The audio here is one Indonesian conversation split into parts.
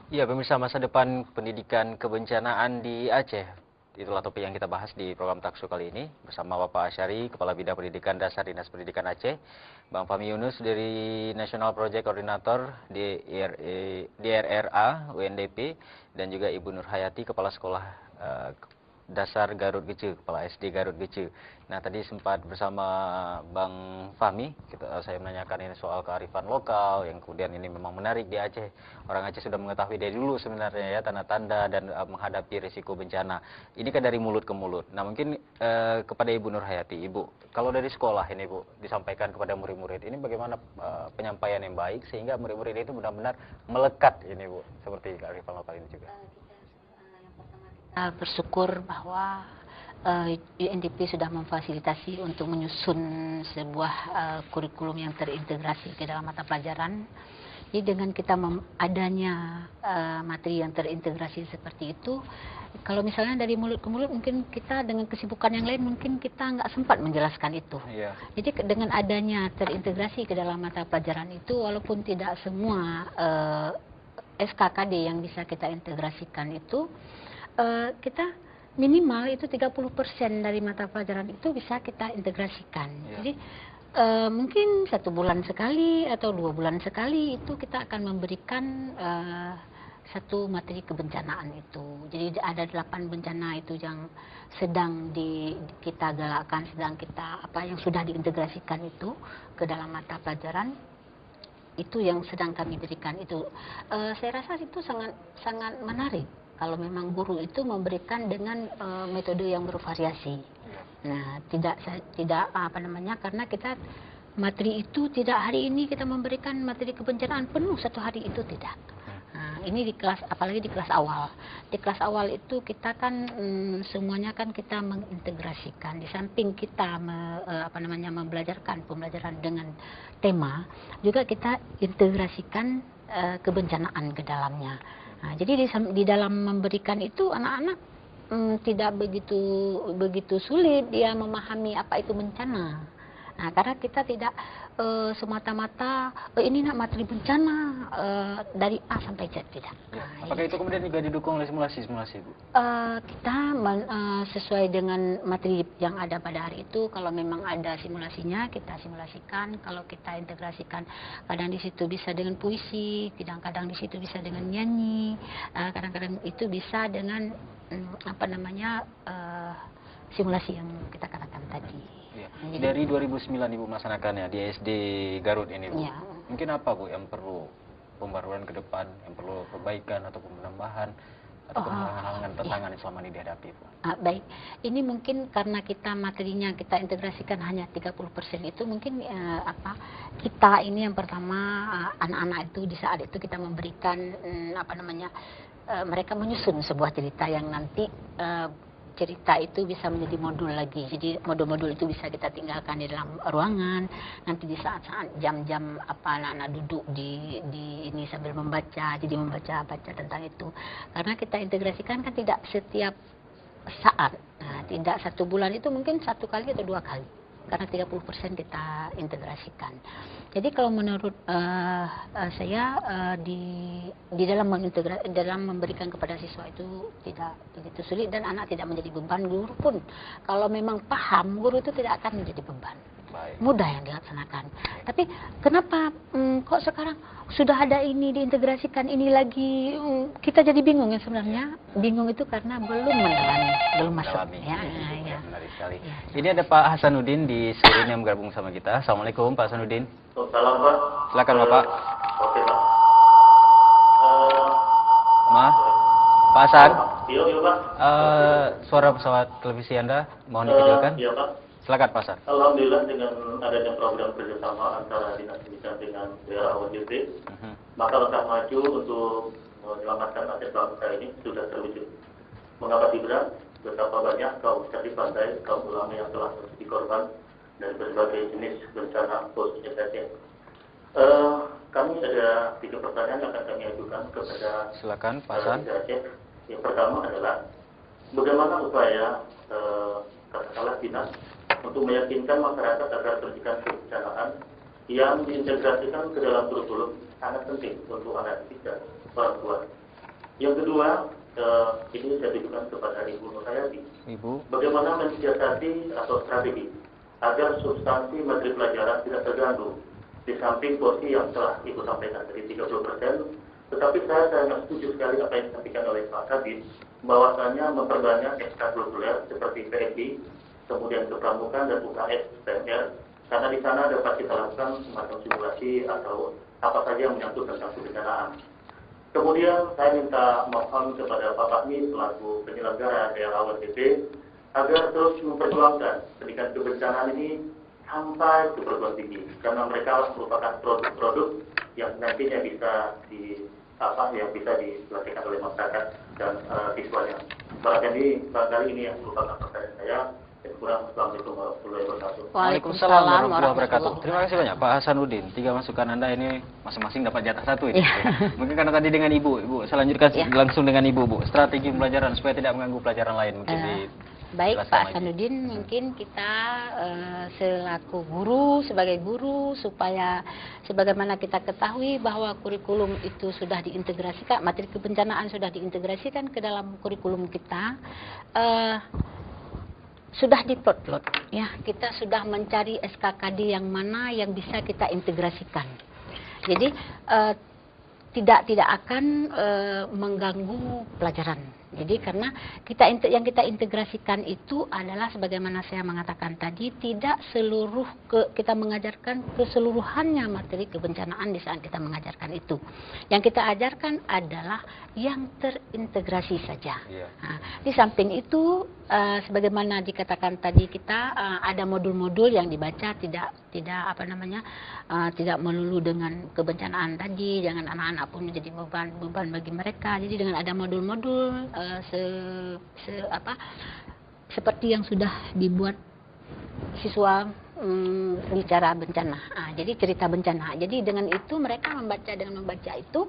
Ya, pemirsa, masa depan pendidikan kebencanaan di Aceh. Itulah topik yang kita bahas di program Taksu kali ini bersama Bapak Asyari, Kepala Bidang Pendidikan Dasar Dinas Pendidikan Aceh, Bang Fahmi Yunus dari National Project Coordinator di DRRA UNDP, dan juga Ibu Nur Hayati, Kepala Sekolah Dasar Garut Gece, Kepala SD Garut Gece. Nah, tadi sempat bersama Bang Fahmi, saya menanyakan ini soal kearifan lokal yang kemudian ini memang menarik di Aceh. Orang Aceh sudah mengetahui dari dulu sebenarnya ya tanda-tanda dan menghadapi risiko bencana. Ini kan dari mulut ke mulut. Nah, mungkin kepada Ibu Nur Hayati, Ibu, kalau dari sekolah ini Bu disampaikan kepada murid-murid, ini bagaimana penyampaian yang baik sehingga murid-murid itu benar-benar melekat ini Bu, seperti kearifan lokal ini juga. Kita bersyukur bahwa UNDP sudah memfasilitasi untuk menyusun sebuah kurikulum yang terintegrasi ke dalam mata pelajaran. Jadi dengan kita adanya materi yang terintegrasi seperti itu, kalau misalnya dari mulut ke mulut, mungkin kita dengan kesibukan yang lain mungkin kita nggak sempat menjelaskan itu. Iya. Jadi dengan adanya terintegrasi ke dalam mata pelajaran itu, walaupun tidak semua SKKD yang bisa kita integrasikan itu, kita minimal itu 30% dari mata pelajaran itu bisa kita integrasikan. Ya. Jadi mungkin 1 bulan sekali atau 2 bulan sekali itu kita akan memberikan satu materi kebencanaan itu. Jadi ada 8 bencana itu yang sedang kita galakkan, sedang kita yang sudah diintegrasikan itu ke dalam mata pelajaran. Itu yang sedang kami berikan itu. Saya rasa itu sangat menarik kalau memang guru itu memberikan dengan metode yang bervariasi. Nah, tidak karena kita materi itu tidak hari ini kita memberikan materi kebencanaan penuh satu hari itu tidak. Nah, ini di kelas, apalagi di kelas awal. Di kelas awal itu kita kan semuanya kan kita mengintegrasikan. Di samping kita membelajarkan pembelajaran dengan tema, juga kita integrasikan kebencanaan ke dalamnya. Nah, jadi di dalam memberikan itu anak-anak tidak begitu sulit dia memahami apa itu bencana. Nah, karena kita tidak semata-mata ini nak materi bencana dari A sampai Z, tidak. Ya. Apakah itu kemudian juga didukung oleh simulasi-simulasi, Bu? Kita sesuai dengan materi yang ada pada hari itu, kalau memang ada simulasinya kita simulasikan, kalau kita integrasikan kadang di situ bisa dengan puisi, kadang-kadang di situ bisa dengan nyanyi, kadang-kadang itu bisa dengan simulasi yang kita katakan tadi. Ya. Dari 2009 Ibu melaksanakannya di SD Garut ini, Bu. Ya. Mungkin apa, Bu, yang perlu pembaruan ke depan, yang perlu perbaikan atau penambahan atau halangan tantangan yang selama ini dihadapi, Bu? Baik, ini mungkin karena kita materinya kita integrasikan hanya 30% itu mungkin kita ini yang pertama anak-anak itu di saat itu kita memberikan mereka menyusun sebuah cerita yang nanti cerita itu bisa menjadi modul lagi. Jadi modul-modul itu bisa kita tinggalkan di dalam ruangan. Nanti di saat-saat jam-jam anak-anak duduk di ini sambil membaca, jadi membaca tentang itu. Karena kita integrasikan kan tidak setiap saat. Nah, tidak 1 bulan itu mungkin 1 kali atau 2 kali. Karena 30% kita integrasikan. Jadi kalau menurut saya di dalam memberikan kepada siswa itu tidak begitu sulit dan anak tidak menjadi beban. Guru pun kalau memang paham, guru itu tidak akan menjadi beban. Mudah yang dilaksanakan. Tapi kenapa kok sekarang sudah ada ini diintegrasikan ini lagi kita jadi bingung ya sebenarnya. Bingung itu karena belum mendalami, belum masuk. Ya. Menarik sekali. Ya. Ini ada Pak Hasanuddin di Surin yang bergabung sama kita. Assalamualaikum Pak Hasanuddin. Salam Pak. Silakan Bapak. Oke Pak. Pak Hasan. Iya Pak. Suara pesawat televisi Anda mohon dikecilkan. Iya Pak. Silakan Pak Hasan. Alhamdulillah dengan adanya program kerjasama antara Dinas Pendidikan dengan daerah UNDP, maka langkah maju untuk menyelamatkan aset bangsa ini sudah terwujud. Mengapa tidak? Betapa banyak kaum caci pandai, kaum ulama yang telah menjadi korban dari berbagai jenis bencana khususnya Aceh. Kami ada 3 pertanyaan yang akan kami ajukan kepada silakan Pak Hasan. Aceh. Yang pertama adalah bagaimana upaya katakanlah dinas untuk meyakinkan masyarakat agar pendidikan kebencanaan yang diintegrasikan ke dalam kurikulum sangat penting untuk anak didik dan orang tua. Yang kedua, ini saya tujukan kepada Ibu Nur Hayati. Ibu. Bagaimana mensiasati atau strategi agar substansi materi pelajaran tidak terganggu. Di samping porsi yang telah Ibu sampaikan tadi 30%, tetapi saya sangat setuju sekali apa yang disampaikan oleh Pak Kabid, bahwasanya memperbanyak ekstrakurikuler seperti PMI, kemudian kepramukaan dan UKS PMR, karena di sana dapat kita lakukan semacam simulasi atau apa saja yang menyangkut tentang kebencanaan. Kemudian saya minta mohon kepada Pak Fahmi selaku penyelenggara daerah WTP agar terus memperjuangkan pendidikan kebencanaan ini sampai ke perguruan tinggi, karena mereka merupakan produk-produk yang nantinya bisa dipraktikkan oleh masyarakat dan siswanya. Barangkali ini yang merupakan pertanyaan saya. Assalamualaikum warahmatullahi wabarakatuh. Waalaikumsalam warahmatullahi wabarakatuh. Terima kasih banyak Pak Hasanuddin. 3 masukan Anda ini masing-masing dapat jatah 1 ini. Mungkin karena tadi dengan Ibu, saya lanjutkan langsung dengan Ibu, Bu. Strategi pembelajaran supaya tidak mengganggu pelajaran lain mungkin baik Pak Hasanuddin, mungkin kita selaku guru, sebagai guru, supaya sebagaimana kita ketahui bahwa kurikulum itu sudah diintegrasikan, materi kebencanaan sudah diintegrasikan ke dalam kurikulum kita, sudah diplot-plot, ya, kita sudah mencari SKKD yang mana yang bisa kita integrasikan. Jadi tidak akan mengganggu pelajaran. Jadi karena yang kita integrasikan itu adalah sebagaimana saya mengatakan tadi, tidak kita mengajarkan keseluruhannya materi kebencanaan di saat kita mengajarkan itu. Yang kita ajarkan adalah yang terintegrasi saja. Nah, di samping itu sebagaimana dikatakan tadi, kita ada modul-modul yang dibaca tidak melulu dengan kebencanaan tadi, jangan anak-anak pun menjadi beban bagi mereka. Jadi dengan ada modul-modul seperti yang sudah dibuat siswa bicara bencana. Jadi cerita bencana. Jadi dengan itu mereka membaca itu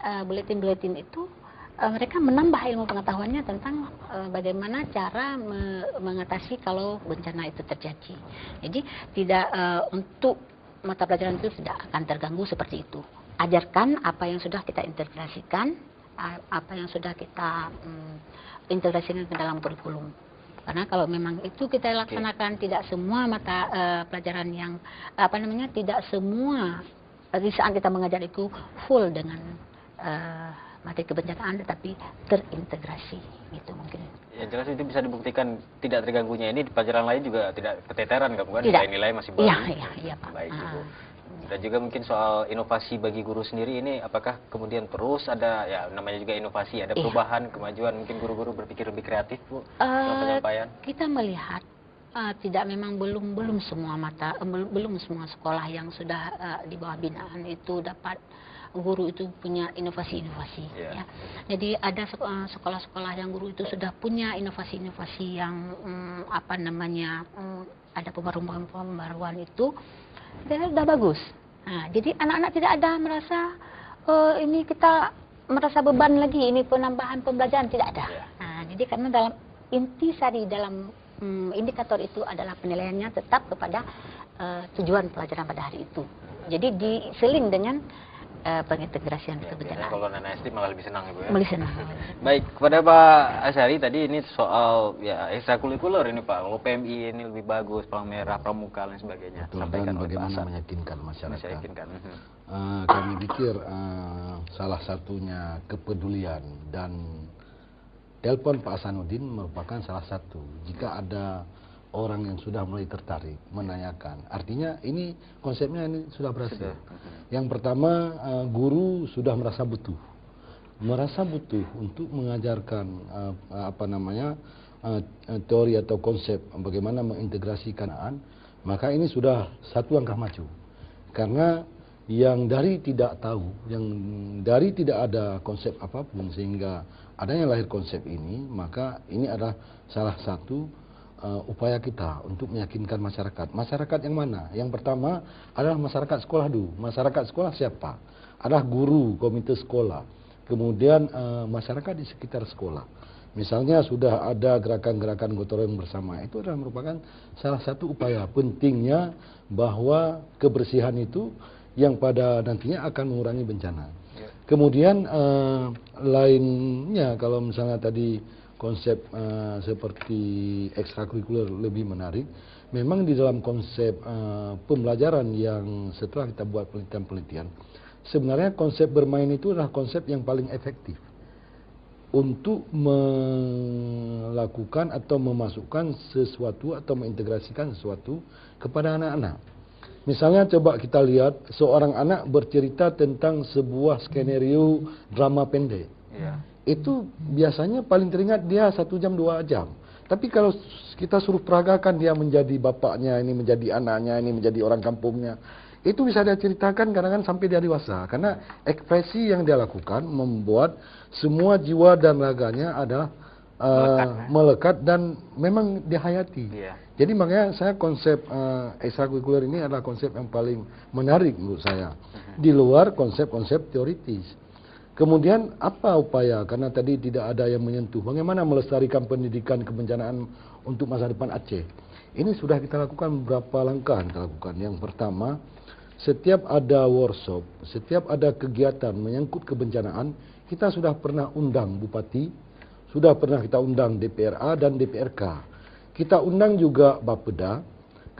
buletin-buletin itu, mereka menambah ilmu pengetahuannya tentang bagaimana cara mengatasi kalau bencana itu terjadi. Jadi tidak untuk mata pelajaran itu tidak akan terganggu seperti itu. Ajarkan apa yang sudah kita integrasikan, apa yang sudah kita integrasikan ke dalam kurikulum. Karena kalau memang itu kita laksanakan, tidak semua mata pelajaran yang tidak semua di saat kita mengajar itu full dengan materi kebencanaan, tetapi terintegrasi, gitu mungkin. Ya jelas itu bisa dibuktikan tidak terganggunya ini di pelajaran lain juga tidak keteteran, bukan? Nilai-nilai masih bagus. Iya Pak. Baik Ibu. Dan juga mungkin soal inovasi bagi guru sendiri ini, apakah kemudian terus ada, ya namanya juga inovasi, ada perubahan, kemajuan, mungkin guru-guru berpikir lebih kreatif, Bu, dalam penyampaian? Kita melihat belum semua sekolah yang sudah di bawah binaan itu dapat guru itu punya inovasi-inovasi. Ya. Jadi ada sekolah-sekolah yang guru itu sudah punya inovasi-inovasi yang ada pembaruan itu sudah bagus. Nah, jadi anak-anak tidak ada merasa ini kita merasa beban lagi, ini penambahan pembelajaran, tidak ada. Nah, jadi karena dalam intisari dalam indikator itu adalah penilaiannya tetap kepada tujuan pelajaran pada hari itu. Jadi diseling dengan pengintegrasian kebencanaan. Kalau anak SD malah lebih senang, Ibu, ya? Lebih senang. Baik, kepada Pak Asyari tadi ini soal ekstrakurikuler ini Pak, kalau PMI ini lebih bagus, palang merah, pramuka dan sebagainya. Betul, dan bagaimana meyakinkan masyarakat. Kami pikir salah satunya kepedulian dan telepon Pak Hasanuddin merupakan salah satu. Jika ada orang yang sudah mulai tertarik menanyakan, artinya ini konsepnya ini sudah berhasil. Yang pertama, guru sudah merasa butuh untuk mengajarkan teori atau konsep bagaimana mengintegrasikan, maka ini sudah satu langkah maju. Karena yang dari tidak tahu, yang dari tidak ada konsep apapun sehingga adanya lahir konsep ini, maka ini adalah salah satu upaya kita untuk meyakinkan masyarakat. Masyarakat yang mana? Yang pertama adalah masyarakat sekolah dulu. Masyarakat sekolah siapa? Adalah guru, komite sekolah. Kemudian masyarakat di sekitar sekolah. Misalnya sudah ada gerakan-gerakan gotong royong bersama. Itu adalah merupakan salah satu upaya pentingnya bahwa kebersihan itu yang pada nantinya akan mengurangi bencana. Kemudian lainnya kalau misalnya tadi konsep seperti ekstrakurikuler lebih menarik, memang di dalam konsep pembelajaran yang setelah kita buat penelitian-penelitian, sebenarnya konsep bermain itu adalah konsep yang paling efektif untuk melakukan atau memasukkan sesuatu atau mengintegrasikan sesuatu kepada anak-anak. Misalnya coba kita lihat seorang anak bercerita tentang sebuah skenario drama pendek. Iya. Itu biasanya paling teringat dia 1 jam 2 jam. Tapi kalau kita suruh peragakan dia menjadi bapaknya, ini menjadi anaknya, ini menjadi orang kampungnya, itu bisa dia ceritakan kadang-kadang sampai dia dewasa. Karena ekspresi yang dia lakukan membuat semua jiwa dan raganya ada melekat dan memang dihayati. Iya. Jadi makanya saya konsep ekstrakurikuler ini adalah konsep yang paling menarik menurut saya. Di luar konsep-konsep teoritis. Kemudian apa upaya, karena tadi tidak ada yang menyentuh, bagaimana melestarikan pendidikan kebencanaan untuk masa depan Aceh. Ini sudah kita lakukan beberapa langkah kita lakukan. Yang pertama, setiap ada workshop, setiap ada kegiatan menyangkut kebencanaan, kita sudah pernah undang Bupati, sudah pernah kita undang DPRA dan DPRK. Kita undang juga Bapeda,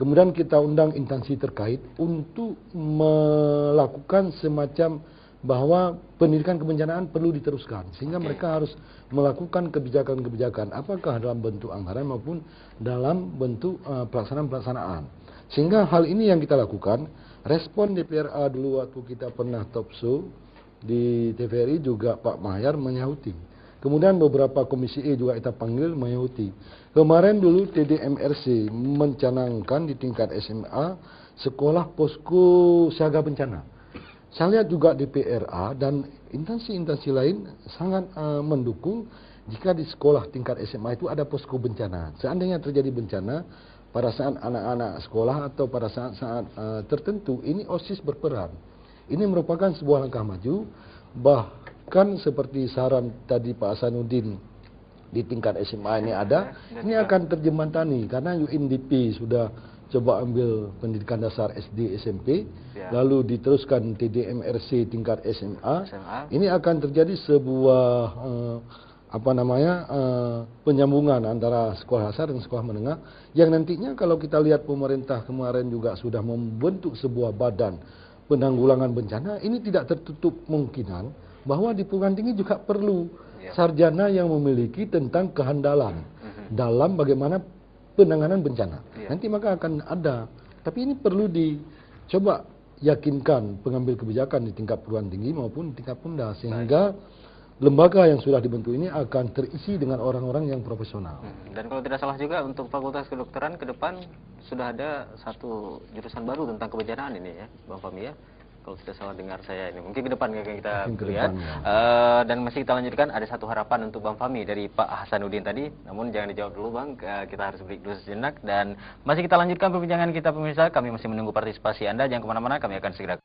kemudian kita undang instansi terkait untuk melakukan semacam bahwa pendidikan kebencanaan perlu diteruskan. Sehingga mereka harus melakukan kebijakan-kebijakan, apakah dalam bentuk anggaran maupun dalam bentuk pelaksanaan-pelaksanaan. Sehingga hal ini yang kita lakukan, respon DPRA dulu waktu kita pernah talk show di TVRI juga Pak Mahyar menyahuti. Kemudian beberapa komisi E juga kita panggil menyahuti. Kemarin dulu TDMRC mencanangkan di tingkat SMA sekolah posko siaga bencana. Saya lihat juga DPRA dan instansi-instansi lain sangat mendukung jika di sekolah tingkat SMA itu ada posko bencana. Seandainya terjadi bencana pada saat anak-anak sekolah atau pada saat-saat tertentu, ini OSIS berperan. Ini merupakan sebuah langkah maju. Bahkan seperti saran tadi Pak Hasanuddin di tingkat SMA ini ada, ini akan terjembatani karena UNDP sudah coba ambil pendidikan dasar SD SMP, lalu diteruskan TDMRC tingkat SMA. Ini akan terjadi sebuah penyambungan antara sekolah dasar dan sekolah menengah yang nantinya kalau kita lihat pemerintah kemarin juga sudah membentuk sebuah badan penanggulangan bencana, ini tidak tertutup kemungkinan bahwa di perguruan tinggi juga perlu sarjana yang memiliki tentang kehandalan dalam bagaimana penanganan bencana. Nanti maka akan ada. Tapi ini perlu dicoba yakinkan pengambil kebijakan di tingkat perguruan tinggi maupun di tingkat Pemda sehingga lembaga yang sudah dibentuk ini akan terisi dengan orang-orang yang profesional. Dan kalau tidak salah juga untuk Fakultas Kedokteran ke depan sudah ada satu jurusan baru tentang kebencanaan ini ya, Bang Fahmi ya. Kalau tidak salah dengar saya ini, mungkin ke depan kita lihat. Dan masih kita lanjutkan, ada satu harapan untuk Bang Fahmi dari Pak Hasanuddin tadi. Namun jangan dijawab dulu Bang, kita harus break dulu sejenak. Dan masih kita lanjutkan perbincangan kita pemirsa, kami masih menunggu partisipasi Anda. Jangan kemana-mana, kami akan segera